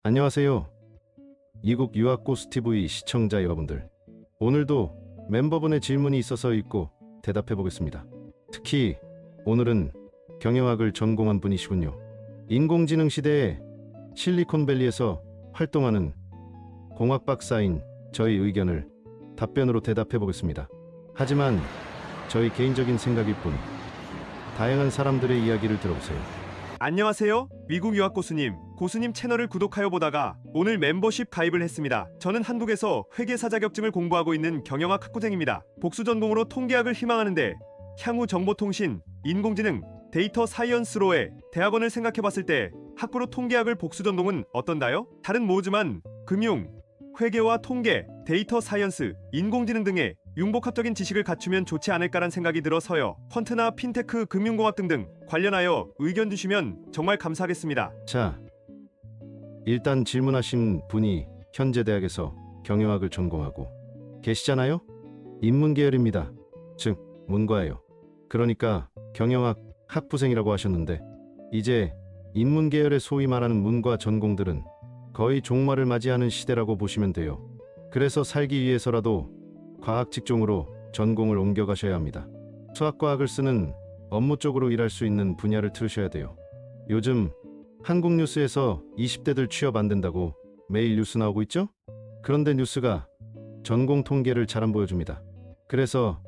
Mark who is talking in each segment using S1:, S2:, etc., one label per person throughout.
S1: 안녕하세요. 이국 유학고수 TV 시청자 여러분들. 오늘도 멤버분의 질문이 있어서 읽고 대답해 보겠습니다. 특히 오늘은 경영학을 전공한 분이시군요. 인공지능 시대에 실리콘밸리에서 활동하는 공학 박사인 저희 의견을 답변으로 대답해 보겠습니다. 하지만 저희 개인적인 생각일 뿐, 다양한 사람들의 이야기를 들어보세요.
S2: 안녕하세요. 미국 유학 고수님. 고수님 채널을 구독하여 보다가 오늘 멤버십 가입을 했습니다. 저는 한국에서 회계사 자격증을 공부하고 있는 경영학 학부생입니다. 복수 전공으로 통계학을 희망하는데 향후 정보통신, 인공지능, 데이터 사이언스로의 대학원을 생각해봤을 때 학부로 통계학을 복수 전공은 어떤가요? 다른 모지만 금융, 회계와 통계, 데이터 사이언스, 인공지능 등의 융복합적인 지식을 갖추면 좋지 않을까란 생각이 들어서요. 퀀트나 핀테크, 금융공학 등등 관련하여 의견 주시면 정말 감사하겠습니다.
S1: 자, 일단 질문하신 분이 현재 대학에서 경영학을 전공하고 계시잖아요? 인문계열입니다. 즉, 문과예요. 그러니까 경영학 학부생이라고 하셨는데, 이제 인문계열의 소위 말하는 문과 전공들은 거의 종말을 맞이하는 시대라고 보시면 돼요. 그래서 살기 위해서라도 과학 직종으로 전공을 옮겨가셔야 합니다. 수학과학을 쓰는 업무 쪽으로 일할 수 있는 분야를 틀으셔야 돼요. 요즘 한국 뉴스에서 20대들 취업 안 된다고 매일 뉴스 나오고 있죠? 그런데 뉴스가 전공 통계를 잘 안 보여줍니다. 그래서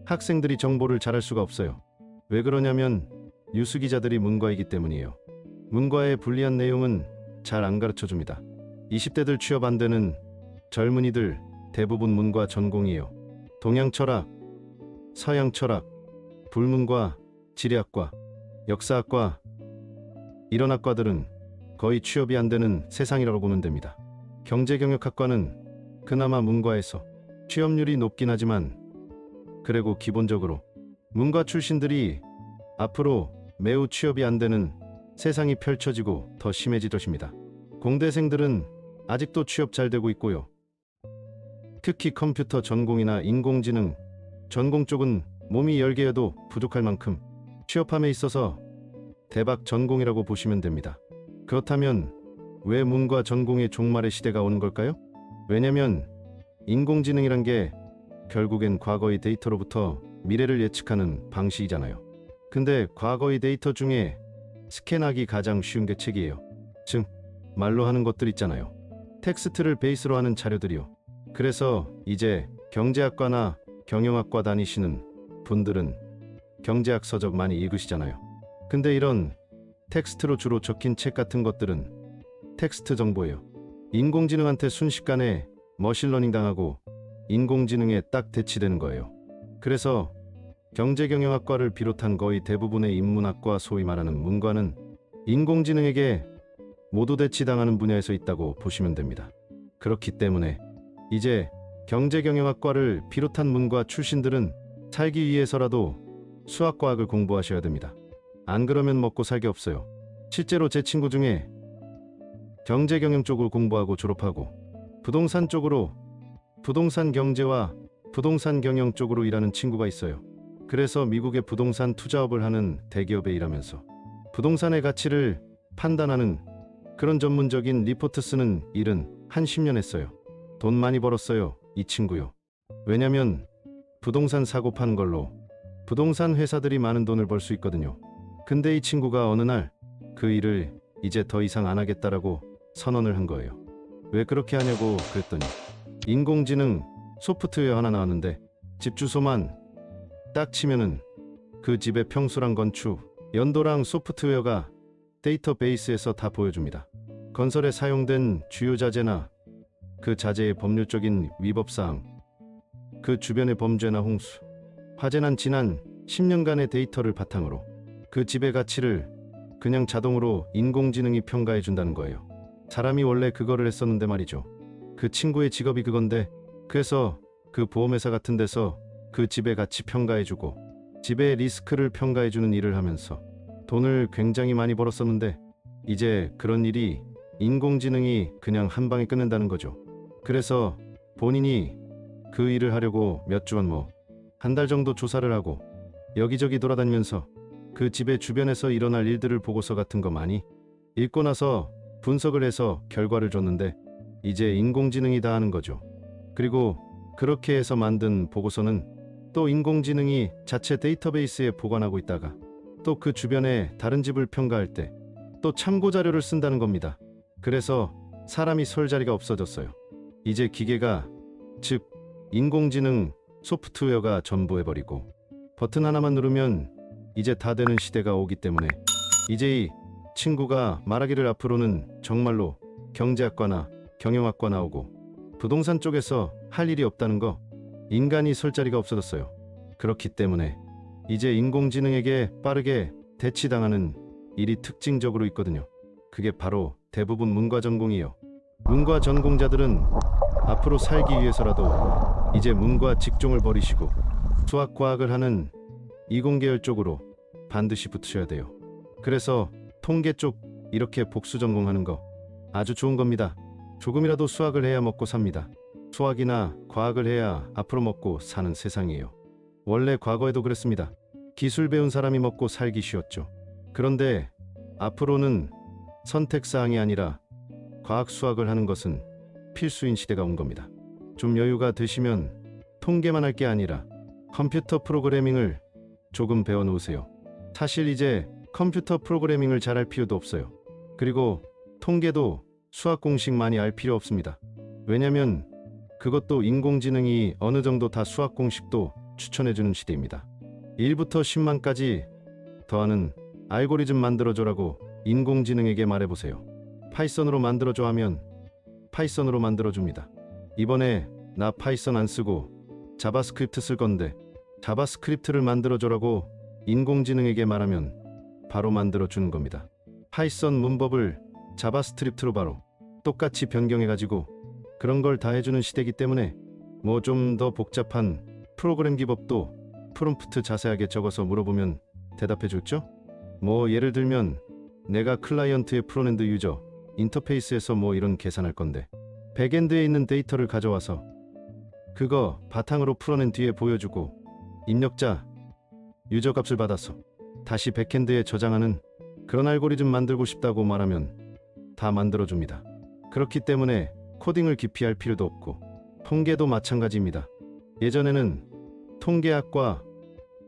S1: 학생들이 정보를 잘할 수가 없어요. 왜 그러냐면 뉴스 기자들이 문과이기 때문이에요. 문과의 불리한 내용은 잘 안 가르쳐 줍니다. 20대들 취업 안 되는 젊은이들 대부분 문과 전공이에요. 동양 철학, 서양 철학, 불문과, 지리학과, 역사학과, 이런 학과들은 거의 취업이 안 되는 세상이라고 보면 됩니다. 경제경영학과는 그나마 문과에서 취업률이 높긴 하지만, 그리고 기본적으로 문과 출신들이 앞으로 매우 취업이 안 되는 세상이 펼쳐지고 더 심해질 것입니다. 공대생들은 아직도 취업 잘 되고 있고요. 특히 컴퓨터 전공이나 인공지능 전공 쪽은 몸이 10개여도 부족할 만큼 취업함에 있어서 대박 전공이라고 보시면 됩니다. 그렇다면 왜 문과 전공의 종말의 시대가 오는 걸까요? 왜냐면 인공지능이란 게 결국엔 과거의 데이터로부터 미래를 예측하는 방식이잖아요. 근데 과거의 데이터 중에 스캔하기 가장 쉬운 게 책이에요. 즉, 말로 하는 것들 있잖아요. 텍스트를 베이스로 하는 자료들이요. 그래서 이제 경제학과나 경영학과 다니시는 분들은 경제학 서적 많이 읽으시잖아요. 근데 이런 텍스트로 주로 적힌 책 같은 것들은 텍스트 정보예요. 인공지능한테 순식간에 머신러닝 당하고 인공지능에 딱 대치되는 거예요. 그래서 경제경영학과를 비롯한 거의 대부분의 인문학과, 소위 말하는 문과는 인공지능에게 모두 대치당하는 분야에서 있다고 보시면 됩니다. 그렇기 때문에 이제 경제경영학과를 비롯한 문과 출신들은 살기 위해서라도 수학과학을 공부하셔야 됩니다. 안 그러면 먹고 살기 없어요. 실제로 제 친구 중에 경제경영 쪽을 공부하고 졸업하고 부동산 쪽으로 부동산 경제와 부동산 경영 쪽으로 일하는 친구가 있어요. 그래서 미국의 부동산 투자업을 하는 대기업에 일하면서 부동산의 가치를 판단하는 그런 전문적인 리포트 쓰는 일은 한 10년 했어요. 돈 많이 벌었어요, 이 친구요. 왜냐면 부동산 사고 파는 걸로 부동산 회사들이 많은 돈을 벌 수 있거든요. 근데 이 친구가 어느 날 그 일을 이제 더 이상 안 하겠다라고 선언을 한 거예요. 왜 그렇게 하냐고 그랬더니 인공지능 소프트웨어 하나 나왔는데 집 주소만 딱 치면은 그 집의 평수랑 건축, 연도랑 소프트웨어가 데이터베이스에서 다 보여줍니다. 건설에 사용된 주요 자재나 그 자재의 법률적인 위법사항, 그 주변의 범죄나 홍수, 화재 난 지난 10년간의 데이터를 바탕으로 그 집의 가치를 그냥 자동으로 인공지능이 평가해 준다는 거예요. 사람이 원래 그거를 했었는데 말이죠. 그 친구의 직업이 그건데, 그래서 그 보험회사 같은 데서 그 집의 가치 평가해주고 집의 리스크를 평가해주는 일을 하면서 돈을 굉장히 많이 벌었었는데, 이제 그런 일이 인공지능이 그냥 한 방에 끝낸다는 거죠. 그래서 본인이 그 일을 하려고 몇 주간 한 달 정도 조사를 하고 여기저기 돌아다니면서 그 집의 주변에서 일어날 일들을 보고서 같은 거 많이 읽고 나서 분석을 해서 결과를 줬는데 이제 인공지능이 다 하는 거죠. 그리고 그렇게 해서 만든 보고서는 또 인공지능이 자체 데이터베이스에 보관하고 있다가 또 그 주변에 다른 집을 평가할 때 또 참고 자료를 쓴다는 겁니다. 그래서 사람이 설 자리가 없어졌어요. 이제 기계가, 즉 인공지능 소프트웨어가 전부해버리고 버튼 하나만 누르면 이제 다 되는 시대가 오기 때문에 이제 이 친구가 말하기를 앞으로는 정말로 경제학과나 경영학과 나오고 부동산 쪽에서 할 일이 없다는 거, 인간이 설 자리가 없어졌어요. 그렇기 때문에 이제 인공지능에게 빠르게 대치당하는 일이 특징적으로 있거든요. 그게 바로 대부분 문과 전공이에요. 문과 전공자들은 앞으로 살기 위해서라도 이제 문과 직종을 버리시고 수학, 과학을 하는 이공계열 쪽으로 반드시 붙으셔야 돼요. 그래서 통계 쪽 이렇게 복수 전공하는 거 아주 좋은 겁니다. 조금이라도 수학을 해야 먹고 삽니다. 수학이나 과학을 해야 앞으로 먹고 사는 세상이에요. 원래 과거에도 그랬습니다. 기술 배운 사람이 먹고 살기 쉬웠죠. 그런데 앞으로는 선택사항이 아니라 과학, 수학을 하는 것은 필수인 시대가 온 겁니다. 좀 여유가 되시면 통계만 할 게 아니라 컴퓨터 프로그래밍을 조금 배워놓으세요. 사실 이제 컴퓨터 프로그래밍을 잘할 필요도 없어요. 그리고 통계도 수학 공식 많이 알 필요 없습니다. 왜냐면 그것도 인공지능이 어느 정도 다 수학 공식도 추천해주는 시대입니다. 1부터 10만까지 더하는 알고리즘 만들어줘라고 인공지능에게 말해보세요. 파이썬으로 만들어줘 하면 파이썬으로 만들어줍니다. 이번에 나 파이썬 안 쓰고 자바스크립트 쓸 건데 자바스크립트를 만들어줘라고 인공지능에게 말하면 바로 만들어주는 겁니다. 파이썬 문법을 자바스크립트로 바로 똑같이 변경해가지고 그런 걸 다 해주는 시대이기 때문에 뭐 좀 더 복잡한 프로그램 기법도 프롬프트 자세하게 적어서 물어보면 대답해줬죠? 뭐 예를 들면 내가 클라이언트의 프론엔드 유저 인터페이스에서 뭐 이런 계산할 건데 백엔드에 있는 데이터를 가져와서 그거 바탕으로 풀어낸 뒤에 보여주고 입력자 유저 값을 받아서 다시 백엔드에 저장하는 그런 알고리즘 만들고 싶다고 말하면 다 만들어줍니다. 그렇기 때문에 코딩을 깊이 할 필요도 없고 통계도 마찬가지입니다. 예전에는 통계학과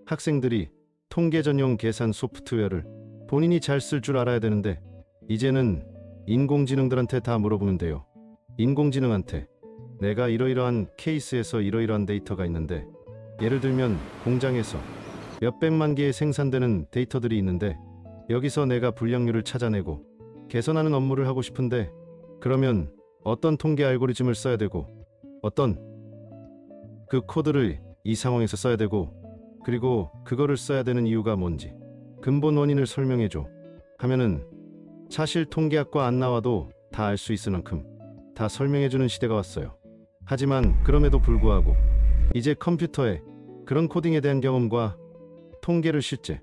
S1: 학생들이 통계 전용 계산 소프트웨어를 본인이 잘 쓸 줄 알아야 되는데 이제는 인공지능들한테 다 물어보면 돼요. 인공지능한테 내가 이러이러한 케이스에서 이러이러한 데이터가 있는데 예를 들면 공장에서 몇백만 개의 생산되는 데이터들이 있는데 여기서 내가 불량률을 찾아내고 개선하는 업무를 하고 싶은데 그러면 어떤 통계 알고리즘을 써야 되고 어떤 그 코드를 이 상황에서 써야 되고 그리고 그거를 써야 되는 이유가 뭔지 근본 원인을 설명해줘 하면은 사실 통계학과 안 나와도 다 알 수 있을 만큼 다 설명해주는 시대가 왔어요. 하지만 그럼에도 불구하고 이제 컴퓨터에 그런 코딩에 대한 경험과 통계를 실제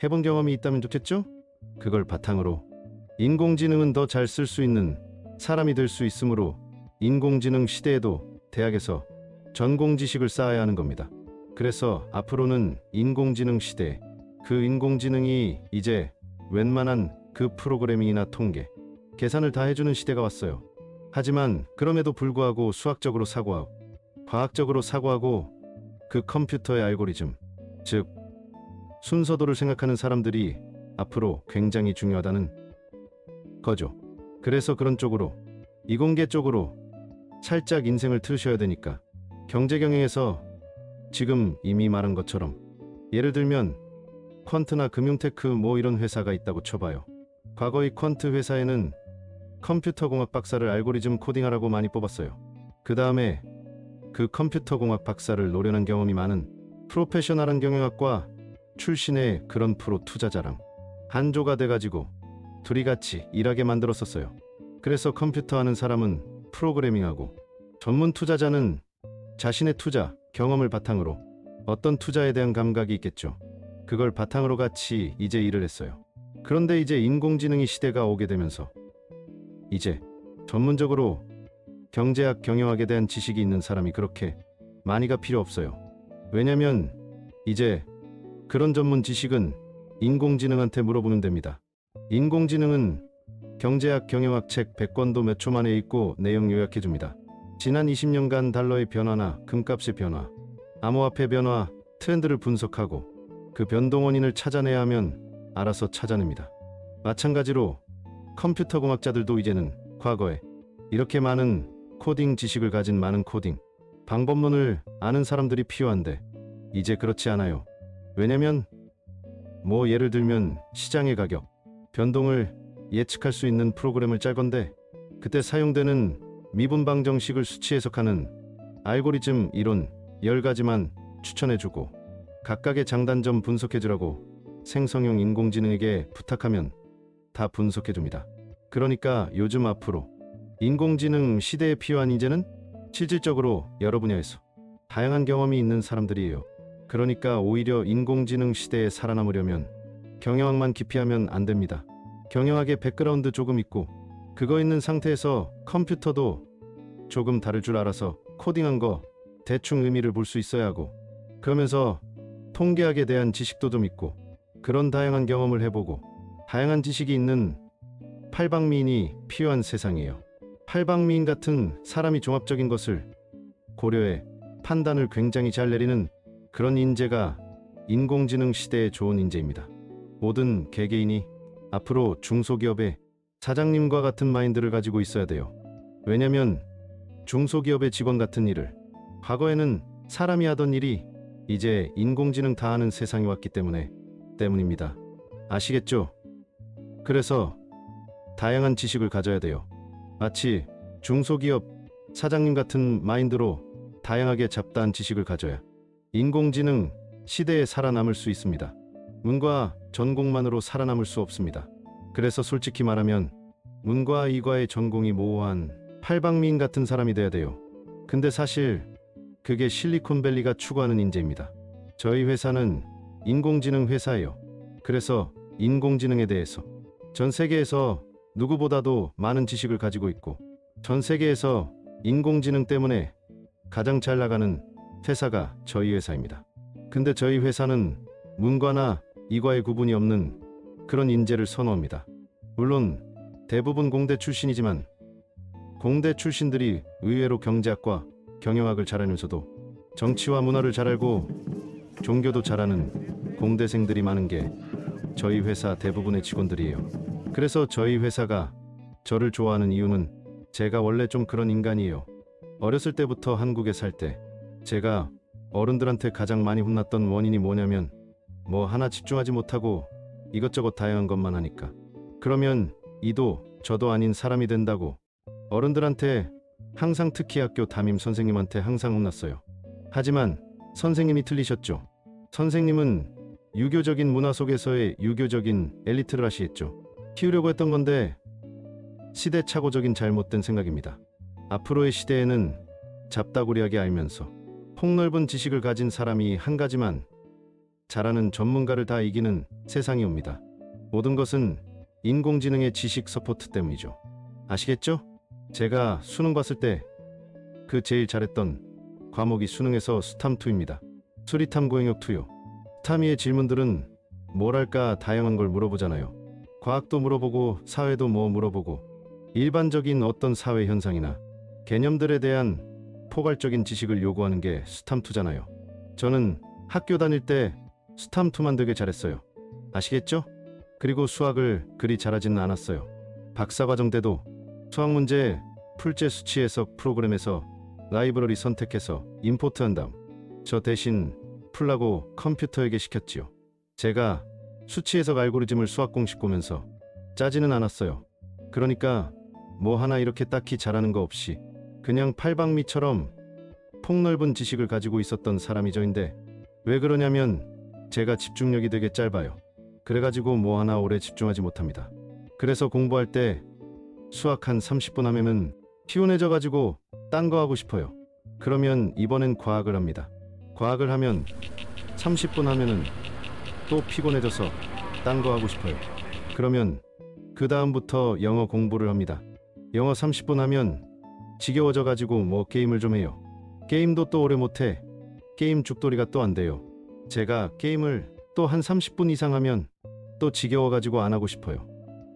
S1: 해본 경험이 있다면 좋겠죠? 그걸 바탕으로 인공지능은 더 잘 쓸 수 있는 사람이 될 수 있으므로 인공지능 시대에도 대학에서 전공 지식을 쌓아야 하는 겁니다. 그래서 앞으로는 인공지능 시대에 그 인공지능이 이제 웬만한 그 프로그래밍이나 통계, 계산을 다 해주는 시대가 왔어요. 하지만 그럼에도 불구하고 수학적으로 사고하고 과학적으로 사고하고 그 컴퓨터의 알고리즘, 즉 순서도를 생각하는 사람들이 앞으로 굉장히 중요하다는 거죠. 그래서 그런 쪽으로 이공계 쪽으로 살짝 인생을 틀으셔야 되니까 경제경영에서 지금 이미 말한 것처럼 예를 들면 퀀트나 금융테크 뭐 이런 회사가 있다고 쳐봐요. 과거의 퀀트 회사에는 컴퓨터공학 박사를 알고리즘 코딩하라고 많이 뽑았어요. 그 다음에 그 컴퓨터공학 박사를 노련한 경험이 많은 프로페셔널한 경영학과 출신의 그런 프로 투자자랑 한조가 돼가지고 둘이 같이 일하게 만들었었어요. 그래서 컴퓨터 하는 사람은 프로그래밍하고 전문 투자자는 자신의 투자 경험을 바탕으로 어떤 투자에 대한 감각이 있겠죠. 그걸 바탕으로 같이 이제 일을 했어요. 그런데 이제 인공지능이 시대가 오게 되면서 이제 전문적으로 경제학, 경영학에 대한 지식이 있는 사람이 그렇게 많이가 필요 없어요. 왜냐면 이제 그런 전문 지식은 인공지능한테 물어보면 됩니다. 인공지능은 경제학, 경영학 책 100권도 몇 초 만에 읽고 내용 요약해줍니다. 지난 20년간 달러의 변화나 금값의 변화, 암호화폐 변화, 트렌드를 분석하고 그 변동 원인을 찾아내야 하면 알아서 찾아냅니다. 마찬가지로 컴퓨터공학자들도 이제는 과거에 이렇게 많은 코딩 지식을 가진 많은 코딩 방법론을 아는 사람들이 필요한데 이제 그렇지 않아요. 왜냐면 예를 들면 시장의 가격 변동을 예측할 수 있는 프로그램을 짤 건데 그때 사용되는 미분 방정식을 수치 해석하는 알고리즘 이론 10가지만 추천해주고 각각의 장단점 분석해주라고 생성형 인공지능에게 부탁하면 다 분석해줍니다. 그러니까 요즘 앞으로 인공지능 시대에 필요한 인재는 실질적으로 여러 분야에서 다양한 경험이 있는 사람들이에요. 그러니까 오히려 인공지능 시대에 살아남으려면 경영학만 기피하면 안 됩니다. 경영학의 백그라운드 조금 있고 그거 있는 상태에서 컴퓨터도 조금 다를 줄 알아서 코딩한 거 대충 의미를 볼 수 있어야 하고 그러면서 통계학에 대한 지식도 좀 있고 그런 다양한 경험을 해보고 다양한 지식이 있는 팔방미인이 필요한 세상이에요. 팔방미인 같은 사람이 종합적인 것을 고려해 판단을 굉장히 잘 내리는 그런 인재가 인공지능 시대에 좋은 인재입니다. 모든 개개인이 앞으로 중소기업의 사장님과 같은 마인드를 가지고 있어야 돼요. 왜냐면 중소기업의 직원 같은 일을 과거에는 사람이 하던 일이 이제 인공지능 다 하는 세상이 왔기 때문입니다. 아시겠죠? 그래서 다양한 지식을 가져야 돼요. 마치 중소기업 사장님 같은 마인드로 다양하게 잡다한 지식을 가져야 인공지능 시대에 살아남을 수 있습니다. 문과 전공만으로 살아남을 수 없습니다. 그래서 솔직히 말하면 문과 이과의 전공이 모호한 팔방미인 같은 사람이 돼야 돼요. 근데 사실 그게 실리콘밸리가 추구하는 인재입니다. 저희 회사는 인공지능 회사예요. 그래서 인공지능에 대해서 전 세계에서 누구보다도 많은 지식을 가지고 있고 전 세계에서 인공지능 때문에 가장 잘 나가는 회사가 저희 회사입니다. 근데 저희 회사는 문과나 이과의 구분이 없는 그런 인재를 선호합니다. 물론 대부분 공대 출신이지만 공대 출신들이 의외로 경제학과 경영학을 잘하면서도 정치와 문화를 잘 알고 종교도 잘하는 공대생들이 많은 게 저희 회사 대부분의 직원들이에요. 그래서 저희 회사가 저를 좋아하는 이유는 제가 원래 좀 그런 인간이에요. 어렸을 때부터 한국에 살 때 제가 어른들한테 가장 많이 혼났던 원인이 뭐냐면 하나 집중하지 못하고 이것저것 다양한 것만 하니까. 그러면 이도 저도 아닌 사람이 된다고 어른들한테 항상 특히 학교 담임 선생님한테 항상 혼났어요. 하지만 선생님이 틀리셨죠. 선생님은 유교적인 문화 속에서의 유교적인 엘리트를 하시했죠. 키우려고 했던 건데 시대착오적인 잘못된 생각입니다. 앞으로의 시대에는 잡다구리하게 알면서 폭넓은 지식을 가진 사람이 한 가지만 잘하는 전문가를 다 이기는 세상이 옵니다. 모든 것은 인공지능의 지식 서포트 때문이죠. 아시겠죠? 제가 수능 봤을 때 그 제일 잘했던 과목이 수능에서 수탐2입니다. 수리탐 고행역2요. 수탐이의 질문들은 뭐랄까 다양한 걸 물어보잖아요. 과학도 물어보고 사회도 물어보고 일반적인 어떤 사회 현상이나 개념들에 대한 포괄적인 지식을 요구하는 게 수탐2잖아요. 저는 학교 다닐 때 수탐2만 되게 잘했어요. 아시겠죠? 그리고 수학을 그리 잘하지는 않았어요. 박사과정 때도 수학 문제 풀제 수치 해석 프로그램에서 라이브러리 선택해서 임포트한 다음 저 대신 풀라고 컴퓨터에게 시켰지요. 제가 수치 해석 알고리즘을 수학 공식 보면서 짜지는 않았어요. 그러니까 하나 이렇게 딱히 잘하는 거 없이 그냥 팔방미처럼 폭넓은 지식을 가지고 있었던 사람이 저인데 왜 그러냐면 제가 집중력이 되게 짧아요. 그래가지고 하나 오래 집중하지 못합니다. 그래서 공부할 때 수학 한 30분 하면은 피곤해져가지고 딴 거 하고 싶어요. 그러면 이번엔 과학을 합니다. 과학을 하면 30분 하면은 또 피곤해져서 딴 거 하고 싶어요. 그러면 그 다음부터 영어 공부를 합니다. 영어 30분 하면 지겨워져가지고 게임을 좀 해요. 게임도 또 오래 못해. 게임 죽돌이가 또 안 돼요. 제가 게임을 또 한 30분 이상 하면 또 지겨워가지고 안 하고 싶어요.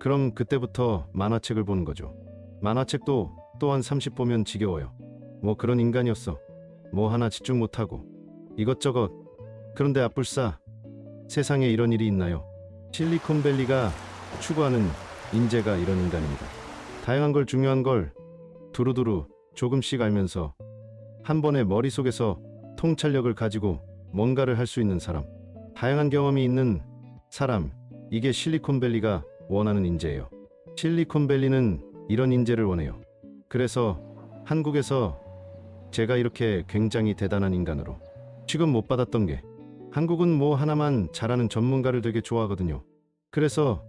S1: 그럼 그때부터 만화책을 보는 거죠. 만화책도 또한 30 보면 지겨워요. 뭐 그런 인간이었어. 뭐 하나 집중 못하고 이것저것. 그런데 아뿔싸, 세상에 이런 일이 있나요? 실리콘밸리가 추구하는 인재가 이런 인간입니다. 다양한 걸, 중요한 걸 두루두루 조금씩 알면서 한 번에 머릿속에서 통찰력을 가지고 뭔가를 할 수 있는 사람, 다양한 경험이 있는 사람, 이게 실리콘밸리가 원하는 인재예요. 실리콘밸리는 이런 인재를 원해요. 그래서 한국에서 제가 이렇게 굉장히 대단한 인간으로 취급 못 받았던 게, 한국은 뭐 하나만 잘하는 전문가를 되게 좋아하거든요. 그래서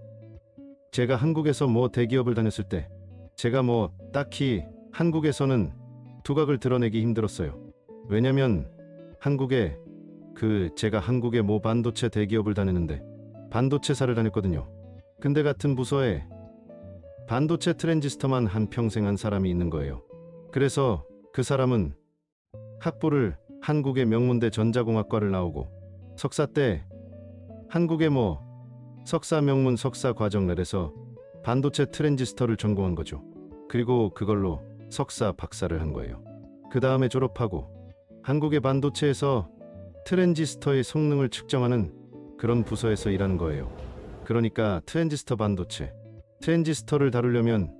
S1: 제가 한국에서 뭐 대기업을 다녔을 때 제가 뭐 딱히 한국에서는 두각을 드러내기 힘들었어요. 왜냐면 제가 한국의 뭐 반도체 대기업을 다녔는데 반도체사를 다녔거든요. 근데 같은 부서에 반도체 트랜지스터만 한평생 한 사람이 있는 거예요. 그래서 그 사람은 학부를 한국의 명문대 전자공학과를 나오고 석사 때 한국의 뭐 석사 명문 석사 과정을해서 반도체 트랜지스터를 전공한 거죠. 그리고 그걸로 석사 박사를 한 거예요. 그 다음에 졸업하고 한국의 반도체에서 트랜지스터의 성능을 측정하는 그런 부서에서 일하는 거예요. 그러니까 트랜지스터 반도체, 트랜지스터를 다루려면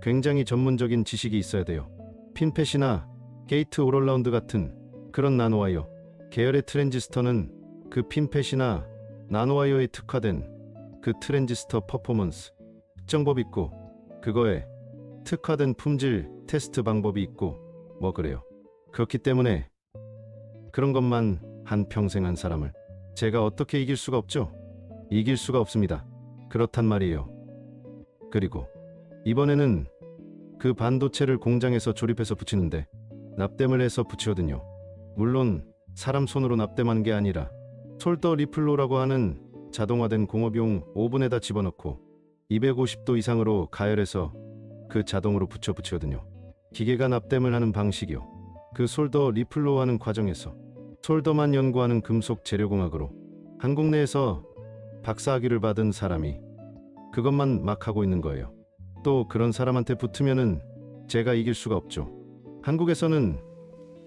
S1: 굉장히 전문적인 지식이 있어야 돼요. 핀팻이나 게이트 올어라운드 같은 그런 나노와이어 계열의 트랜지스터는 그 핀팻이나 나노와이어에 특화된 그 트랜지스터 퍼포먼스 측정법이 있고, 그거에 특화된 품질 테스트 방법이 있고 뭐 그래요. 그렇기 때문에 그런 것만 한평생 한 사람을 제가 어떻게 이길 수가 없죠? 이길 수가 없습니다. 그렇단 말이에요. 그리고 이번에는 그 반도체를 공장에서 조립해서 붙이는데 납땜을 해서 붙이거든요. 물론 사람 손으로 납땜하는 게 아니라 솔더 리플로라고 하는 자동화된 공업용 오븐에다 집어넣고 250도 이상으로 가열해서 그 자동으로 붙이거든요. 기계가 납땜을 하는 방식이요. 그 솔더 리플로 하는 과정에서 솔더만 연구하는 금속 재료공학으로 한국 내에서 박사학위를 받은 사람이 그것만 막 하고 있는 거예요. 또 그런 사람한테 붙으면은 제가 이길 수가 없죠. 한국에서는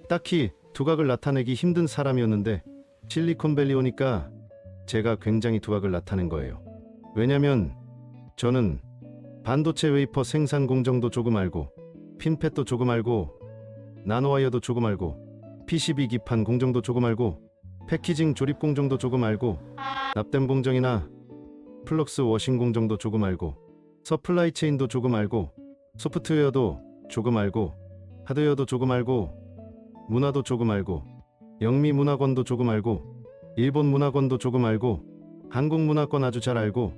S1: 딱히 두각을 나타내기 힘든 사람이었는데 실리콘밸리 오니까 제가 굉장히 두각을 나타낸 거예요. 왜냐면 저는 반도체 웨이퍼 생산 공정도 조금 알고, 핀팻도 조금 알고, 나노와이어도 조금 알고, PCB 기판 공정도 조금 알고, 패키징 조립 공정도 조금 알고, 납땜 공정이나 플럭스 워싱 공정도 조금 알고, 서플라이 체인도 조금 알고, 소프트웨어도 조금 알고, 하드웨어도 조금 알고, 문화도 조금 알고, 영미 문화권도 조금 알고, 일본 문화권도 조금 알고, 한국 문화권 아주 잘 알고,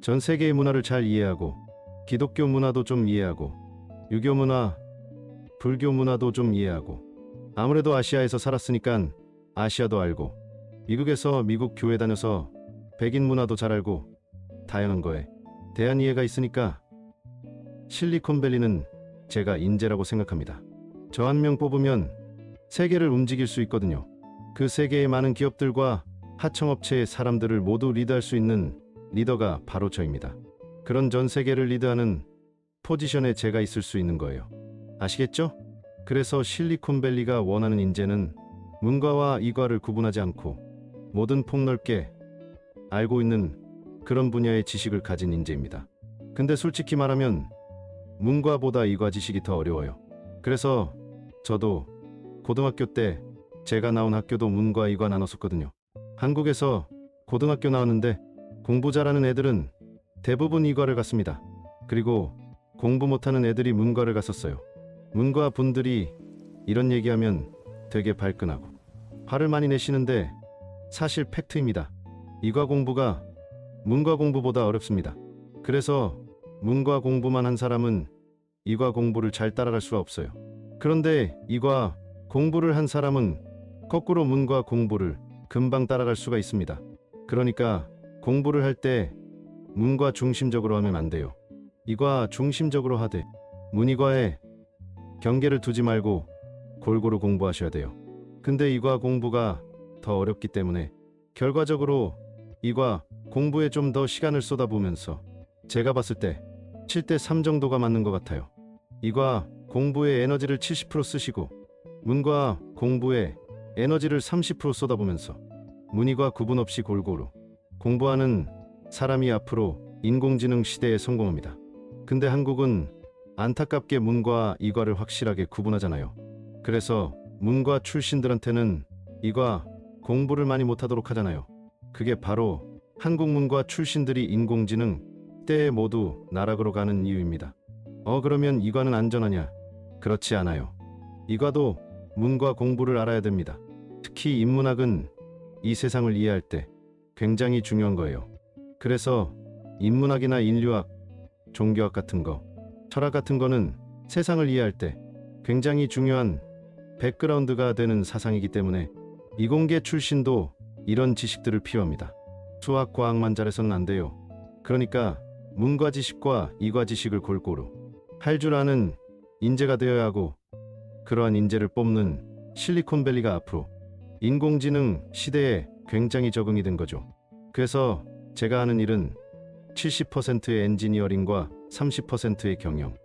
S1: 전 세계의 문화를 잘 이해하고, 기독교 문화도 좀 이해하고, 유교 문화, 불교 문화도 좀 이해하고, 아무래도 아시아에서 살았으니까 아시아도 알고, 미국에서 미국 교회 다녀서 백인 문화도 잘 알고, 다양한 거에 대한 이해가 있으니까 실리콘밸리는 제가 인재라고 생각합니다. 저 한 명 뽑으면 세계를 움직일 수 있거든요. 그 세계의 많은 기업들과 하청업체의 사람들을 모두 리드할 수 있는 리더가 바로 저입니다. 그런 전 세계를 리드하는 포지션에 제가 있을 수 있는 거예요. 아시겠죠? 그래서 실리콘밸리가 원하는 인재는 문과와 이과를 구분하지 않고 모든 폭넓게 알고 있는 그런 분야의 지식을 가진 인재입니다. 근데 솔직히 말하면 문과보다 이과 지식이 더 어려워요. 그래서 저도 고등학교 때 제가 나온 학교도 문과 이과 나눴었거든요. 한국에서 고등학교 나왔는데 공부 잘하는 애들은 대부분 이과를 갔습니다. 그리고 공부 못하는 애들이 문과를 갔었어요. 문과 분들이 이런 얘기하면 되게 발끈하고 화를 많이 내시는데 사실 팩트입니다. 이과 공부가 문과 공부보다 어렵습니다. 그래서 문과 공부만 한 사람은 이과 공부를 잘 따라갈 수가 없어요. 그런데 이과 공부를 한 사람은 거꾸로 문과 공부를 금방 따라갈 수가 있습니다. 그러니까 공부를 할 때 문과 중심적으로 하면 안 돼요. 이과 중심적으로 하되 문이과에 경계를 두지 말고 골고루 공부하셔야 돼요. 근데 이과 공부가 더 어렵기 때문에 결과적으로 이과 공부에 좀 더 시간을 쏟아부으면서 제가 봤을 때 7대 3 정도가 맞는 것 같아요. 이과 공부에 에너지를 70% 쓰시고 문과 공부에 에너지를 30% 쏟아보면서 문이과 구분 없이 골고루 공부하는 사람이 앞으로 인공지능 시대에 성공합니다. 근데 한국은 안타깝게 문과 이과를 확실하게 구분하잖아요. 그래서 문과 출신들한테는 이과 공부를 많이 못하도록 하잖아요. 그게 바로 한국 문과 출신들이 인공지능 때에 모두 나락으로 가는 이유입니다. 그러면 이과는 안전하냐? 그렇지 않아요. 이과도 문과 공부를 알아야 됩니다. 특히 인문학은 이 세상을 이해할 때 굉장히 중요한 거예요. 그래서 인문학이나 인류학, 종교학 같은 거, 철학 같은 거는 세상을 이해할 때 굉장히 중요한 백그라운드가 되는 사상이기 때문에 이공계 출신도 이런 지식들을 필요합니다. 수학, 과학만 잘해서는 안 돼요. 그러니까 문과 지식과 이과 지식을 골고루 할 줄 아는 인재가 되어야 하고, 그러한 인재를 뽑는 실리콘밸리가 앞으로 인공지능 시대에 굉장히 적응이 된 거죠. 그래서 제가 하는 일은 70%의 엔지니어링과 30%의 경영,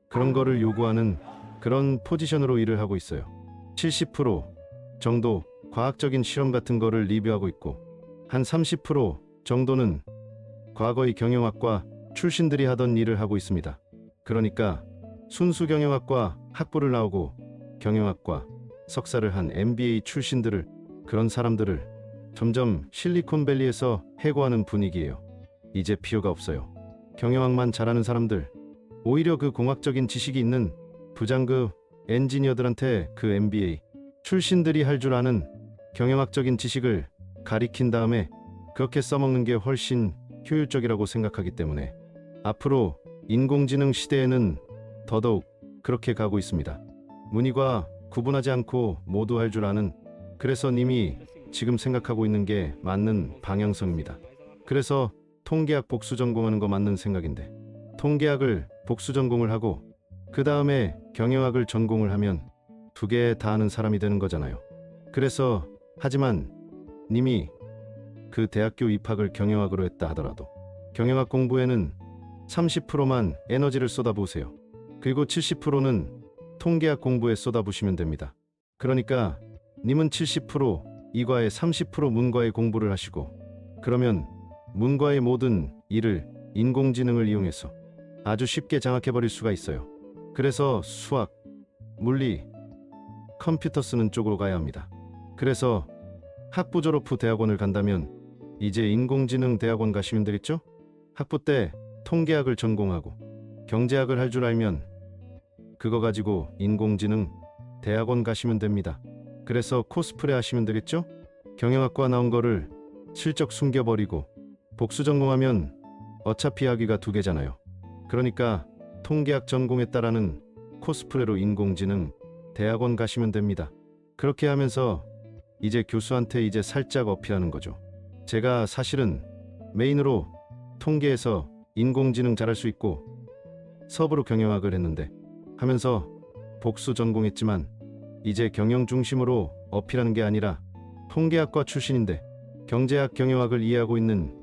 S1: 그런 거를 요구하는 그런 포지션으로 일을 하고 있어요. 70% 정도 과학적인 실험 같은 거를 리뷰하고 있고, 한 30% 정도는 과거의 경영학과 출신들이 하던 일을 하고 있습니다. 그러니까 순수 경영학과 학부를 나오고 경영학과 석사를 한 MBA 출신들을, 그런 사람들을 점점 실리콘밸리에서 해고하는 분위기예요. 이제 필요가 없어요. 경영학만 잘하는 사람들, 오히려 그 공학적인 지식이 있는 부장급 엔지니어들한테 그 MBA 출신들이 할 줄 아는 경영학적인 지식을 가리킨 다음에 그렇게 써먹는 게 훨씬 효율적이라고 생각하기 때문에 앞으로 인공지능 시대에는 더더욱 그렇게 가고 있습니다. 문이과 구분하지 않고 모두 할 줄 아는, 그래서 님이 지금 생각하고 있는 게 맞는 방향성입니다. 그래서 통계학 복수 전공하는 거 맞는 생각인데, 통계학을 복수 전공을 하고 그 다음에 경영학을 전공을 하면 두 개 다 아는 사람이 되는 거잖아요. 그래서 하지만 님이 그 대학교 입학을 경영학으로 했다 하더라도 경영학 공부에는 30%만 에너지를 쏟아보세요. 그리고 70%는 통계학 공부에 쏟아부시면 됩니다. 그러니까 님은 70% 이과에 30% 문과의 공부를 하시고, 그러면 문과의 모든 일을 인공지능을 이용해서 아주 쉽게 장악해버릴 수가 있어요. 그래서 수학, 물리, 컴퓨터 쓰는 쪽으로 가야 합니다. 그래서 학부 졸업 후 대학원을 간다면 이제 인공지능 대학원 가시면 되겠죠? 학부 때 통계학을 전공하고 경제학을 할 줄 알면 그거 가지고 인공지능 대학원 가시면 됩니다. 그래서 코스프레 하시면 되겠죠? 경영학과 나온 거를 실적 숨겨버리고 복수 전공하면 어차피 학위가 두 개잖아요. 그러니까 통계학 전공했다라는 코스프레로 인공지능 대학원 가시면 됩니다. 그렇게 하면서 이제 교수한테 이제 살짝 어필하는 거죠. 제가 사실은 메인으로 통계에서 인공지능 잘할 수 있고 서브로 경영학을 했는데 하면서 복수 전공했지만 이제 경영 중심으로 어필하는 게 아니라 통계학과 출신인데 경제학 경영학을 이해하고 있는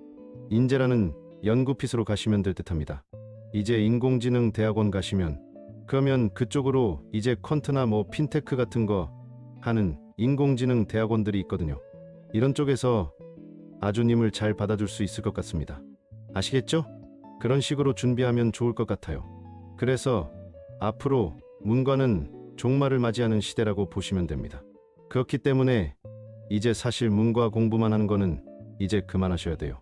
S1: 인재라는 연구핏으로 가시면 될 듯합니다. 이제 인공지능 대학원 가시면 그러면 그쪽으로 이제 퀀트나 뭐 핀테크 같은 거 하는 인공지능 대학원들이 있거든요. 이런 쪽에서 아주님을 잘 받아줄 수 있을 것 같습니다. 아시겠죠? 그런 식으로 준비하면 좋을 것 같아요. 그래서 앞으로 문과는 종말을 맞이하는 시대라고 보시면 됩니다. 그렇기 때문에 이제 사실 문과 공부만 하는 거는 이제 그만하셔야 돼요.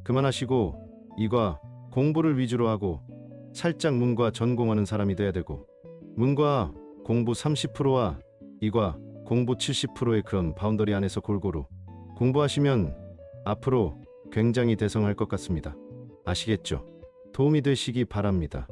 S1: 그만하시고 이과 공부를 위주로 하고 살짝 문과 전공하는 사람이 돼야 되고, 문과 공부 30%와 이과 공부 70%의 그런 바운더리 안에서 골고루 공부하시면 앞으로 굉장히 대성할 것 같습니다. 아시겠죠? 도움이 되시기 바랍니다.